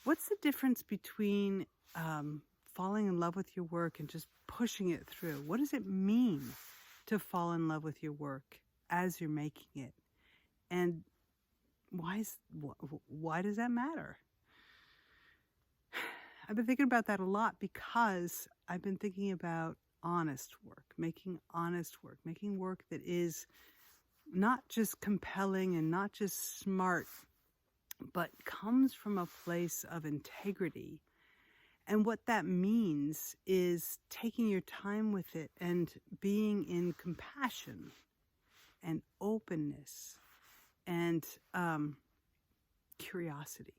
What's the difference between falling in love with your work and just pushing it through? What does it mean to fall in love with your work as you're making it? And why does that matter? I've been thinking about that a lot because I've been thinking about honest work, making work that is not just compelling and not just smart, but comes from a place of integrity. And what that means is taking your time with it and being in compassion and openness and curiosity.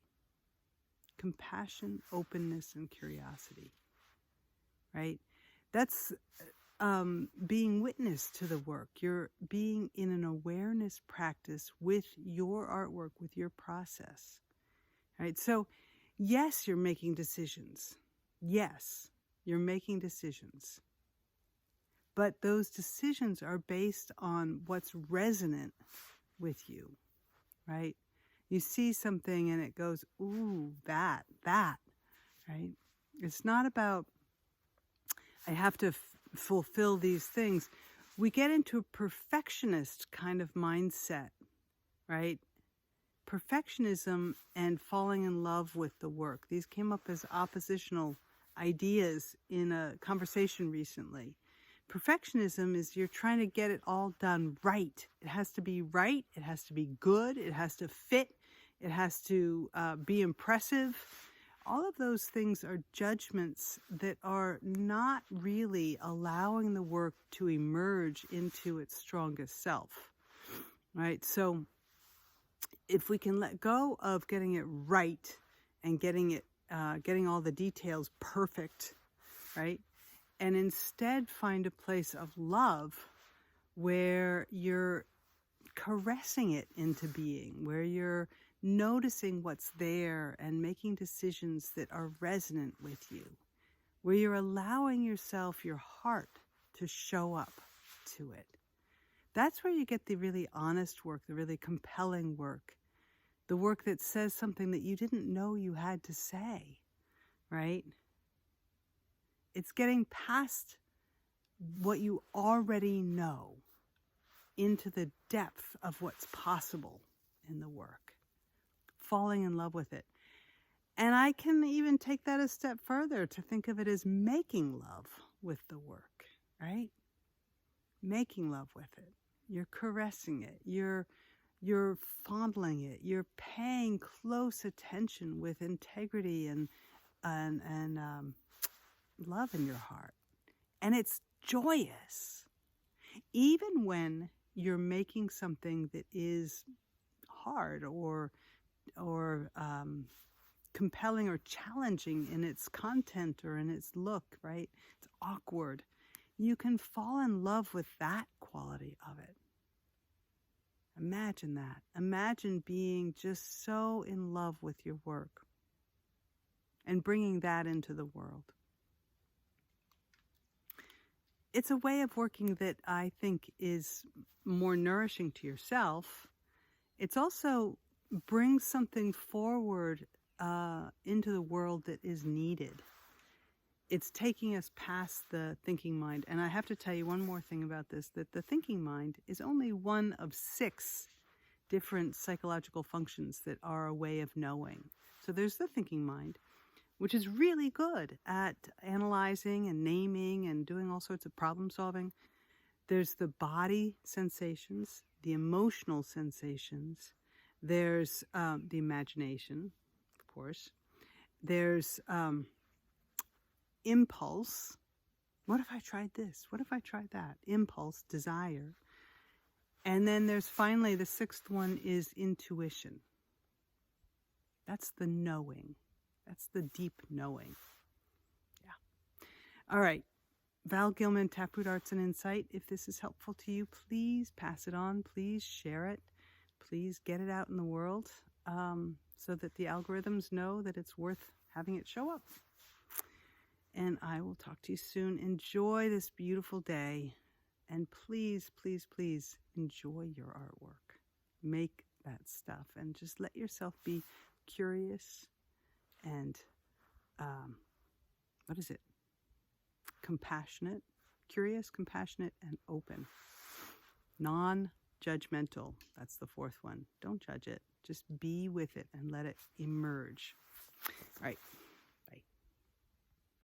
Compassion, openness, and curiosity, right? That's being witness to the work. You're being in an awareness practice with your artwork, with your process, right? So, yes, you're making decisions. Yes, you're making decisions. But those decisions are based on what's resonant with you, right? You see something and it goes, ooh, that, right? It's not about, I have to fulfill these things. We get into a perfectionist kind of mindset, right? Perfectionism and falling in love with the work. These came up as oppositional ideas in a conversation recently. Perfectionism is you're trying to get it all done right. It has to be right. It has to be good. It has to fit. It has to be impressive. All of those things are judgments that are not really allowing the work to emerge into its strongest self, right? So if we can let go of getting it right and getting all the details perfect, right? And instead find a place of love where you're caressing it into being, where you're noticing what's there and making decisions that are resonant with you, where you're allowing yourself, your heart, to show up to it. That's where you get the really honest work, the really compelling work, the work that says something that you didn't know you had to say, right? It's getting past what you already know into the depth of what's possible in the work, falling in love with it. And I can even take that a step further to think of it as making love with the work, right? Making love with it. You're caressing it. You're fondling it. You're paying close attention with integrity and love in your heart. And it's joyous. Even when you're making something that is hard or compelling or challenging in its content or in its look, right? It's awkward. You can fall in love with that quality of it. Imagine that. Imagine being just so in love with your work and bringing that into the world. It's a way of working that I think is more nourishing to yourself. It's also brings something forward into the world that is needed. It's taking us past the thinking mind. And I have to tell you one more thing about this, that the thinking mind is only one of 6 different psychological functions that are a way of knowing. So there's the thinking mind, which is really good at analyzing and naming and doing all sorts of problem solving. There's the body sensations, the emotional sensations. There's the imagination, of course. There's impulse. What if I tried this? What if I tried that? Impulse, desire. And then there's finally the 6th one is intuition. That's the knowing. That's the deep knowing. Yeah. All right. Val Gilman, Taproot Arts and Insight. If this is helpful to you, please pass it on. Please share it. Please get it out in the world so that the algorithms know that it's worth having it show up. And I will talk to you soon. Enjoy this beautiful day. And please, please, please enjoy your artwork. Make that stuff and just let yourself be curious and what is it? Compassionate, curious, compassionate, and open. Non-judgmental. That's the fourth one. Don't judge it. Just be with it and let it emerge. All right.